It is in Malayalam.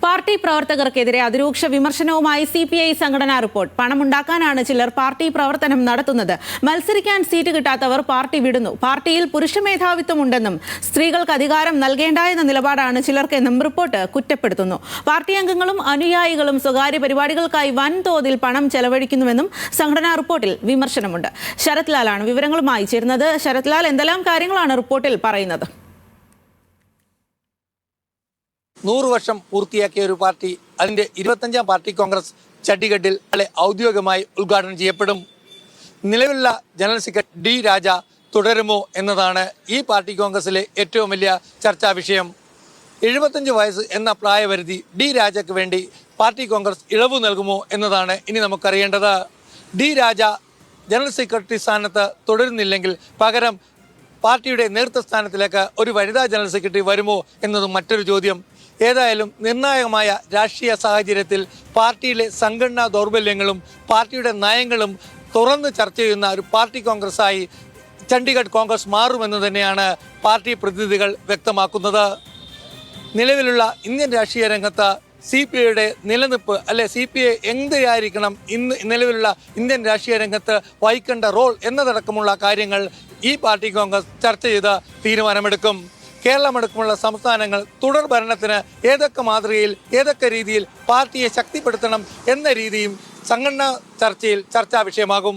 പാർട്ടി പ്രവർത്തകർക്കെതിരെ അതിരൂക്ഷ വിമർശനവുമായി CPI സംഘടനാ റിപ്പോർട്ട്. പണമുണ്ടാക്കാനാണ് ചിലർ പാർട്ടി പ്രവർത്തനം നടത്തുന്നത്. മത്സരിക്കാൻ സീറ്റ് കിട്ടാത്തവർ പാർട്ടി വിടുന്നു. പാർട്ടിയിൽ പുരുഷ മേധാവിത്വമുണ്ടെന്നും സ്ത്രീകൾക്ക് അധികാരം നൽകേണ്ട എന്ന നിലപാടാണ് ചിലർക്കെന്നും റിപ്പോർട്ട് കുറ്റപ്പെടുത്തുന്നു. പാർട്ടി അംഗങ്ങളും അനുയായികളും സ്വകാര്യ പരിപാടികൾക്കായി വൻതോതിൽ പണം ചെലവഴിക്കുന്നുവെന്നും സംഘടനാ റിപ്പോർട്ടിൽ വിമർശനമുണ്ട്. ശരത് ലാലാണ് വിവരങ്ങളുമായി ചേരുന്നത്. ശരത് ലാൽ, എന്തെല്ലാം കാര്യങ്ങളാണ് റിപ്പോർട്ടിൽ പറയുന്നത്? 100 വർഷം പൂർത്തിയാക്കിയ ഒരു പാർട്ടി അതിൻ്റെ 25ാം പാർട്ടി കോൺഗ്രസ് ചണ്ഡീഗഡിൽ ഔദ്യോഗികമായി ഉദ്ഘാടനം ചെയ്യപ്പെടും. നിലവിലുള്ള ജനറൽ സെക്രട്ടറി ഡി രാജ തുടരുമോ എന്നതാണ് ഈ പാർട്ടി കോൺഗ്രസിലെ ഏറ്റവും വലിയ ചർച്ചാ വിഷയം. 75 വയസ്സ് എന്ന പ്രായപരിധി ഡി രാജയ്ക്ക് വേണ്ടി പാർട്ടി കോൺഗ്രസ് ഇളവ് നൽകുമോ എന്നതാണ് ഇനി നമുക്കറിയേണ്ടത്. ഡി രാജ ജനറൽ സെക്രട്ടറി സ്ഥാനത്ത് തുടരുന്നില്ലെങ്കിൽ പകരം പാർട്ടിയുടെ നേതൃത്വസ്ഥാനത്തിലേക്ക് ഒരു വനിതാ ജനറൽ സെക്രട്ടറി വരുമോ എന്നതും മറ്റൊരു ചോദ്യം. ഏതായാലും നിർണായകമായ രാഷ്ട്രീയ സാഹചര്യത്തിൽ പാർട്ടിയിലെ സംഘടനാ ദൗർബല്യങ്ങളും പാർട്ടിയുടെ നയങ്ങളും തുറന്ന് ചർച്ച ചെയ്യുന്ന ഒരു പാർട്ടി കോൺഗ്രസ്സായി ചണ്ഡീഗഡ് കോൺഗ്രസ് മാറുമെന്ന് തന്നെയാണ് പാർട്ടി പ്രതിനിധികൾ വ്യക്തമാക്കുന്നത്. നിലവിലുള്ള ഇന്ത്യൻ രാഷ്ട്രീയ രംഗത്ത് CPIയുടെ നിലനിൽപ്പ് CPI എന്തായിരിക്കണം ഇന്ന് നിലവിലുള്ള ഇന്ത്യൻ രാഷ്ട്രീയ രംഗത്ത് വഹിക്കേണ്ട റോൾ എന്നതടക്കമുള്ള കാര്യങ്ങൾ ഈ പാർട്ടി കോൺഗ്രസ് ചർച്ച ചെയ്ത് തീരുമാനമെടുക്കും. കേരളമടക്കമുള്ള സംസ്ഥാനങ്ങൾ തുടർ ഭരണത്തിന് ഏതൊക്കെ മാതൃകയിൽ ഏതൊക്കെ രീതിയിൽ പാർട്ടിയെ ശക്തിപ്പെടുത്തണം എന്ന രീതിയും സംഘടനാ ചർച്ചയിൽ ചർച്ചാ വിഷയമാകും.